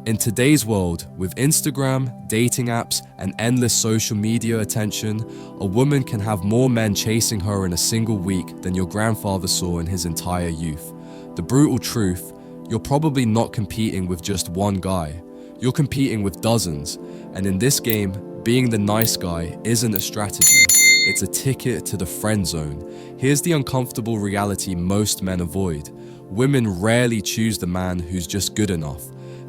In today's world, with Instagram, dating apps, and endless social media attention, a woman can have more men chasing her in a single week than your grandfather saw in his entire youth. The brutal truth, you're probably not competing with just one guy. You're competing with dozens, and in this game, being the nice guy isn't a strategy, it's a ticket to the friend zone. Here's the uncomfortable reality most men avoid. Women rarely choose the man who's just good enough.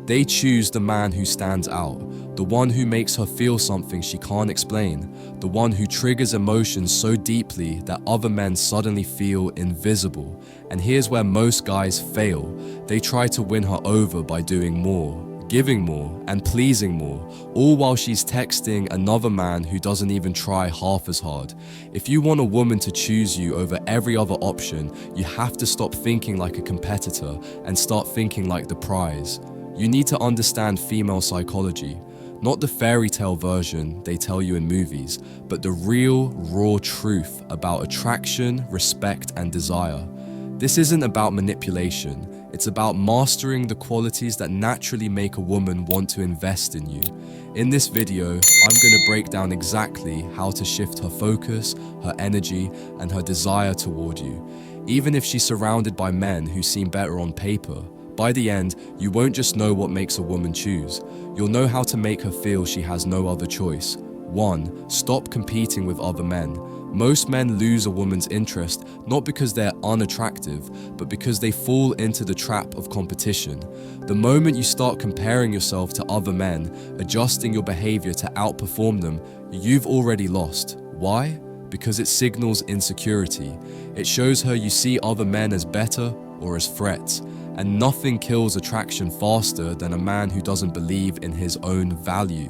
They choose the man who stands out, the one who makes her feel something she can't explain, the one who triggers emotions so deeply that other men suddenly feel invisible. And here's where most guys fail. They try to win her over by doing more, giving more, and pleasing more, all while she's texting another man who doesn't even try half as hard. If you want a woman to choose you over every other option, you have to stop thinking like a competitor and start thinking like the prize. You need to understand female psychology, not the fairy tale version they tell you in movies, but the real, raw truth about attraction, respect, and desire. This isn't about manipulation. It's about mastering the qualities that naturally make a woman want to invest in you. In this video, I'm going to break down exactly how to shift her focus, her energy, and her desire toward you. Even if she's surrounded by men who seem better on paper, by the end, you won't just know what makes a woman choose. You'll know how to make her feel she has no other choice. 1. Stop competing with other men. Most men lose a woman's interest not because they're unattractive, but because they fall into the trap of competition. The moment you start comparing yourself to other men, adjusting your behavior to outperform them, you've already lost. Why? Because it signals insecurity. It shows her you see other men as better or as threats. And nothing kills attraction faster than a man who doesn't believe in his own value.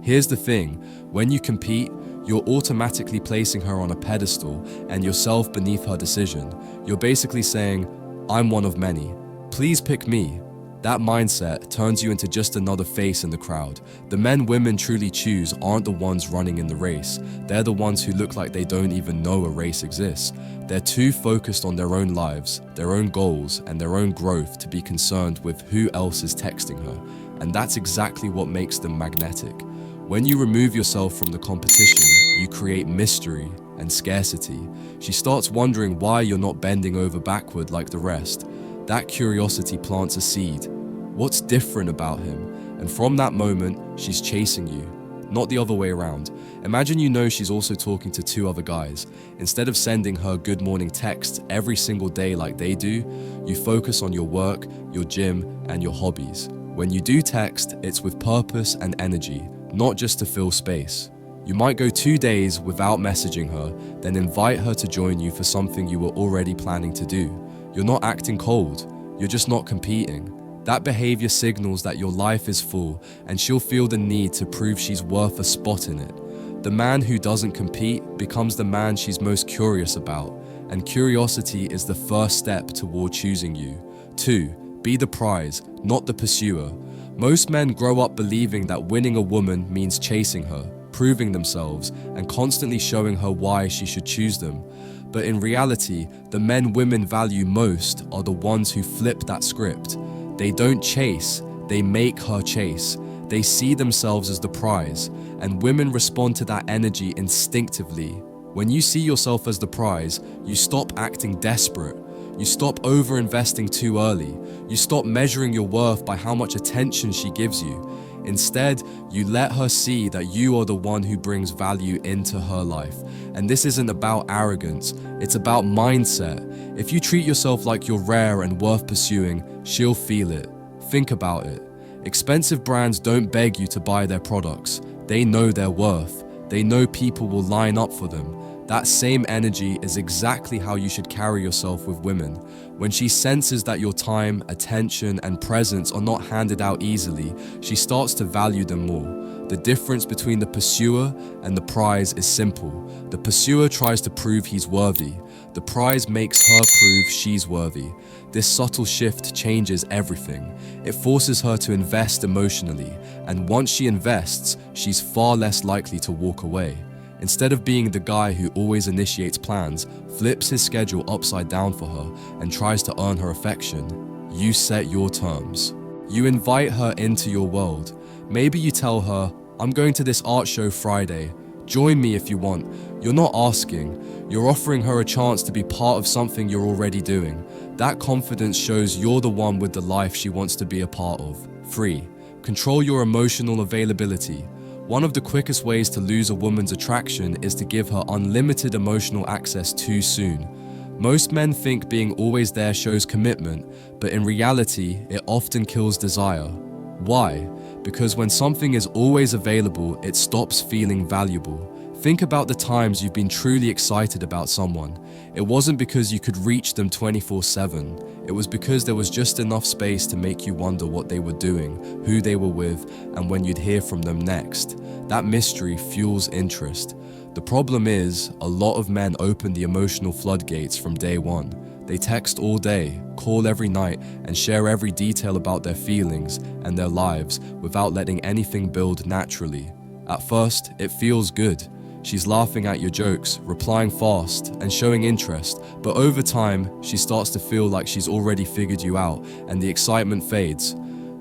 Here's the thing, when you compete, you're automatically placing her on a pedestal and yourself beneath her decision. You're basically saying, I'm one of many. Please pick me. That mindset turns you into just another face in the crowd. The men women truly choose aren't the ones running in the race. They're the ones who look like they don't even know a race exists. They're too focused on their own lives, their own goals, and their own growth to be concerned with who else is texting her. And that's exactly what makes them magnetic. When you remove yourself from the competition, you create mystery and scarcity. She starts wondering why you're not bending over backward like the rest. That curiosity plants a seed. What's different about him? And from that moment, she's chasing you, not the other way around. Imagine you know she's also talking to 2 other guys. Instead of sending her good morning texts every single day like they do, you focus on your work, your gym, and your hobbies. When you do text, it's with purpose and energy, not just to fill space. You might go 2 days without messaging her, then invite her to join you for something you were already planning to do. You're not acting cold, you're just not competing. That behavior signals that your life is full, and she'll feel the need to prove she's worth a spot in it. The man who doesn't compete becomes the man she's most curious about, and curiosity is the first step toward choosing you. 2. Be the prize, not the pursuer. Most men grow up believing that winning a woman means chasing her, proving themselves, and constantly showing her why she should choose them. But in reality, the men women value most are the ones who flip that script. They don't chase, they make her chase. They see themselves as the prize, and women respond to that energy instinctively. When you see yourself as the prize, you stop acting desperate. You stop over-investing too early. You stop measuring your worth by how much attention she gives you. Instead, you let her see that you are the one who brings value into her life. And this isn't about arrogance, it's about mindset. If you treat yourself like you're rare and worth pursuing, she'll feel it. Think about it. Expensive brands don't beg you to buy their products. They know their worth. They know people will line up for them. That same energy is exactly how you should carry yourself with women. When she senses that your time, attention, and presence are not handed out easily, she starts to value them more. The difference between the pursuer and the prize is simple. The pursuer tries to prove he's worthy. The prize makes her prove she's worthy. This subtle shift changes everything. It forces her to invest emotionally, and once she invests, she's far less likely to walk away. Instead of being the guy who always initiates plans, flips his schedule upside down for her, and tries to earn her affection, you set your terms. You invite her into your world. Maybe you tell her, I'm going to this art show Friday. Join me if you want. You're not asking. You're offering her a chance to be part of something you're already doing. That confidence shows you're the one with the life she wants to be a part of. 3. Control your emotional availability. One of the quickest ways to lose a woman's attraction is to give her unlimited emotional access too soon. Most men think being always there shows commitment, but in reality, it often kills desire. Why? Because when something is always available, it stops feeling valuable. Think about the times you've been truly excited about someone. It wasn't because you could reach them 24/7. It was because there was just enough space to make you wonder what they were doing, who they were with, and when you'd hear from them next. That mystery fuels interest. The problem is, a lot of men open the emotional floodgates from day one. They text all day, call every night, and share every detail about their feelings and their lives without letting anything build naturally. At first, it feels good. She's laughing at your jokes, replying fast, and showing interest, but over time, she starts to feel like she's already figured you out, and the excitement fades.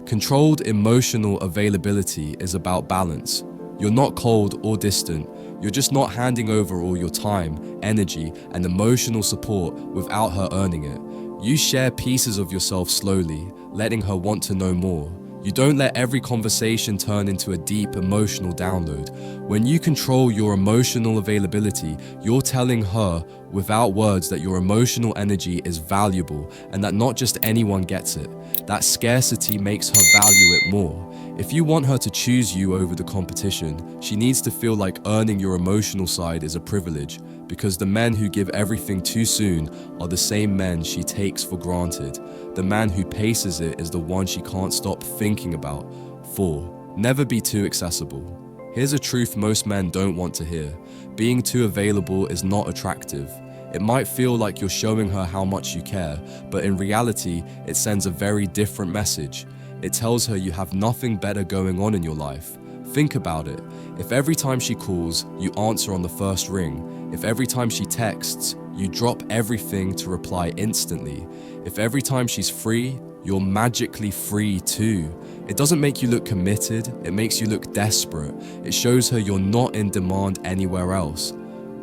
Controlled emotional availability is about balance. You're not cold or distant. You're just not handing over all your time, energy, and emotional support without her earning it. You share pieces of yourself slowly, letting her want to know more. You don't let every conversation turn into a deep emotional download. When you control your emotional availability, you're telling her without words that your emotional energy is valuable and that not just anyone gets it. That scarcity makes her value it more. If you want her to choose you over the competition, she needs to feel like earning your emotional side is a privilege, because the men who give everything too soon are the same men she takes for granted. The man who paces it is the one she can't stop thinking about. 4. Never be too accessible. Here's a truth most men don't want to hear. Being too available is not attractive. It might feel like you're showing her how much you care, but in reality, it sends a very different message. It tells her you have nothing better going on in your life. Think about it. If every time she calls, you answer on the first ring, if every time she texts, you drop everything to reply instantly, if every time she's free, you're magically free too. It doesn't make you look committed, it makes you look desperate. It shows her you're not in demand anywhere else.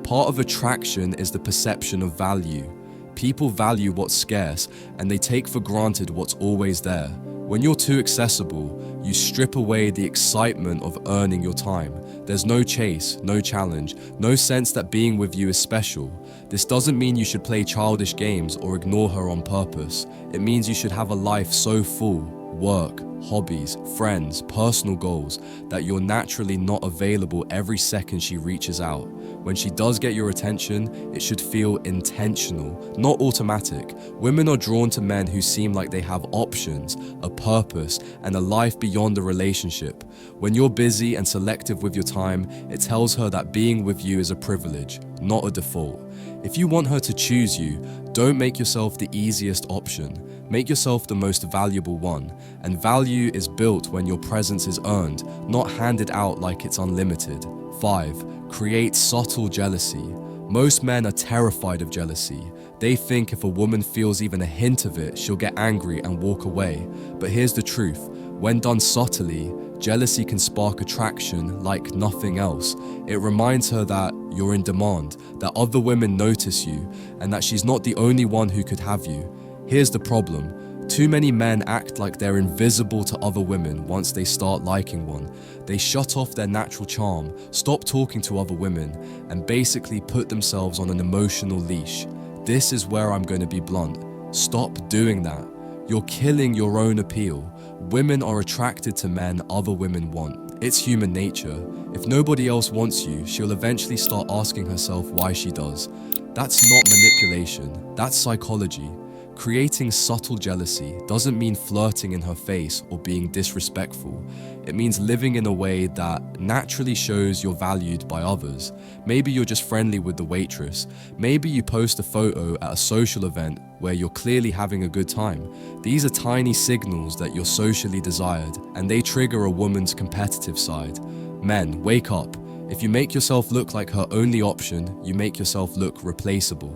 Part of attraction is the perception of value. People value what's scarce, and they take for granted what's always there. When you're too accessible, you strip away the excitement of earning your time. There's no chase, no challenge, no sense that being with you is special. This doesn't mean you should play childish games or ignore her on purpose. It means you should have a life so full, work, hobbies, friends, personal goals, that you're naturally not available every second she reaches out. When she does get your attention, it should feel intentional, not automatic. Women are drawn to men who seem like they have options, a purpose, and a life beyond the relationship. When you're busy and selective with your time, it tells her that being with you is a privilege, not a default. If you want her to choose you, don't make yourself the easiest option. Make yourself the most valuable one. And value is built when your presence is earned, not handed out like it's unlimited. 5. Create subtle jealousy. Most men are terrified of jealousy. They think if a woman feels even a hint of it, she'll get angry and walk away. But here's the truth. When done subtly, jealousy can spark attraction like nothing else. It reminds her that you're in demand, that other women notice you, and that she's not the only one who could have you. Here's the problem. Too many men act like they're invisible to other women once they start liking one. They shut off their natural charm, stop talking to other women, and basically put themselves on an emotional leash. This is where I'm going to be blunt. Stop doing that. You're killing your own appeal. Women are attracted to men other women want. It's human nature. If nobody else wants you, she'll eventually start asking herself why she does. That's not manipulation, that's psychology. Creating subtle jealousy doesn't mean flirting in her face or being disrespectful. It means living in a way that naturally shows you're valued by others. Maybe you're just friendly with the waitress. Maybe you post a photo at a social event where you're clearly having a good time. These are tiny signals that you're socially desired, and they trigger a woman's competitive side. Men, wake up. If you make yourself look like her only option, you make yourself look replaceable.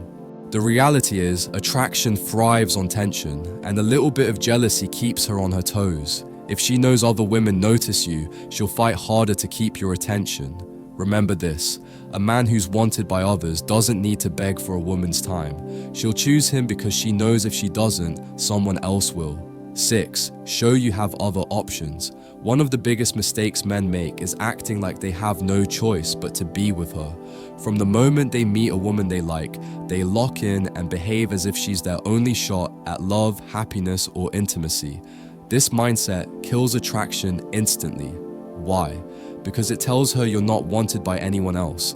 The reality is, attraction thrives on tension, and a little bit of jealousy keeps her on her toes. If she knows other women notice you, she'll fight harder to keep your attention. Remember this, a man who's wanted by others doesn't need to beg for a woman's time. She'll choose him because she knows if she doesn't, someone else will. 6. Show you have other options. One of the biggest mistakes men make is acting like they have no choice but to be with her. From the moment they meet a woman they like, they lock in and behave as if she's their only shot at love, happiness, or intimacy. This mindset kills attraction instantly. Why? Because it tells her you're not wanted by anyone else.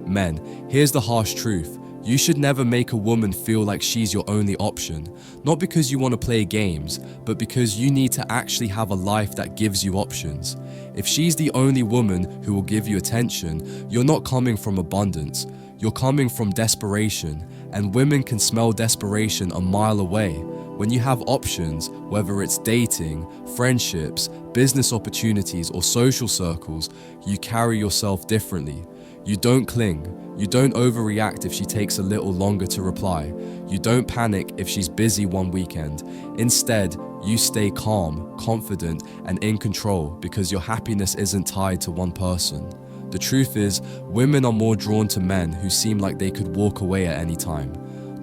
Men, here's the harsh truth. You should never make a woman feel like she's your only option, not because you want to play games, but because you need to actually have a life that gives you options. If she's the only woman who will give you attention, you're not coming from abundance, you're coming from desperation, and women can smell desperation a mile away. When you have options, whether it's dating, friendships, business opportunities, or social circles, you carry yourself differently. You don't cling. You don't overreact if she takes a little longer to reply. You don't panic if she's busy one weekend. Instead, you stay calm, confident, and in control because your happiness isn't tied to one person. The truth is, women are more drawn to men who seem like they could walk away at any time.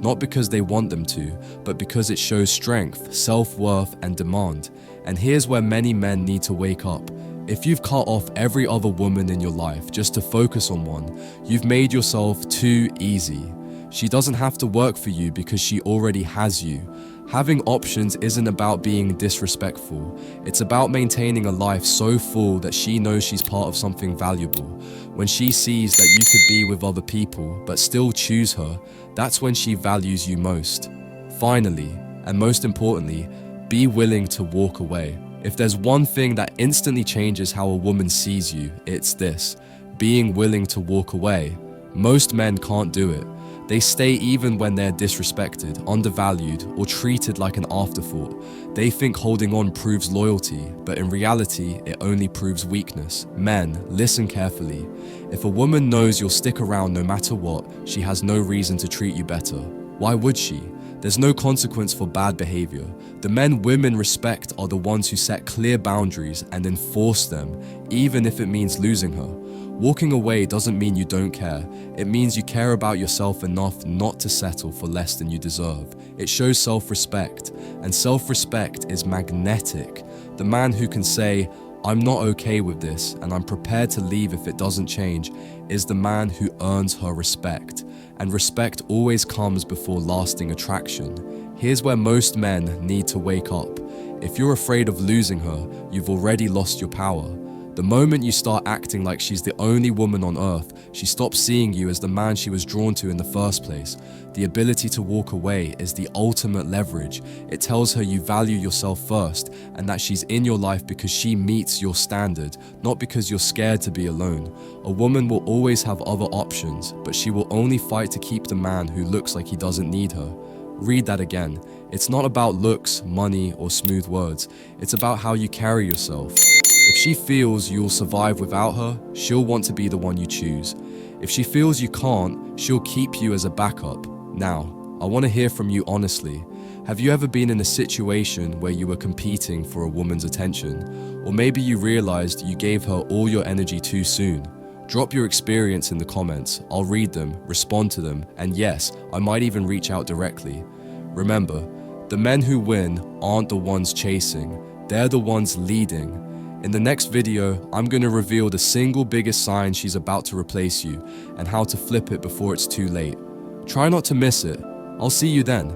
Not because they want them to, but because it shows strength, self-worth, and demand. And here's where many men need to wake up. If you've cut off every other woman in your life just to focus on one, you've made yourself too easy. She doesn't have to work for you because she already has you. Having options isn't about being disrespectful. It's about maintaining a life so full that she knows she's part of something valuable. When she sees that you could be with other people but still choose her, that's when she values you most. Finally, and most importantly, be willing to walk away. If there's one thing that instantly changes how a woman sees you, it's this: being willing to walk away. Most men can't do it. They stay even when they're disrespected, undervalued, or treated like an afterthought. They think holding on proves loyalty, but in reality, it only proves weakness. Men, listen carefully. If a woman knows you'll stick around no matter what, she has no reason to treat you better. Why would she? There's no consequence for bad behavior. The men women respect are the ones who set clear boundaries and enforce them, even if it means losing her. Walking away doesn't mean you don't care. It means you care about yourself enough not to settle for less than you deserve. It shows self-respect, and self-respect is magnetic. The man who can say, "I'm not okay with this, and I'm prepared to leave if it doesn't change," is the man who earns her respect. And respect always comes before lasting attraction. Here's where most men need to wake up. If you're afraid of losing her, you've already lost your power. The moment you start acting like she's the only woman on earth, she stops seeing you as the man she was drawn to in the first place. The ability to walk away is the ultimate leverage. It tells her you value yourself first and that she's in your life because she meets your standard, not because you're scared to be alone. A woman will always have other options, but she will only fight to keep the man who looks like he doesn't need her. Read that again. It's not about looks, money, or smooth words. It's about how you carry yourself. If she feels you'll survive without her, she'll want to be the one you choose. If she feels you can't, she'll keep you as a backup. Now, I want to hear from you honestly. Have you ever been in a situation where you were competing for a woman's attention? Or maybe you realized you gave her all your energy too soon? Drop your experience in the comments. I'll read them, respond to them, and yes, I might even reach out directly. Remember, the men who win aren't the ones chasing, they're the ones leading. In the next video, I'm going to reveal the single biggest sign she's about to replace you and how to flip it before it's too late. Try not to miss it. I'll see you then.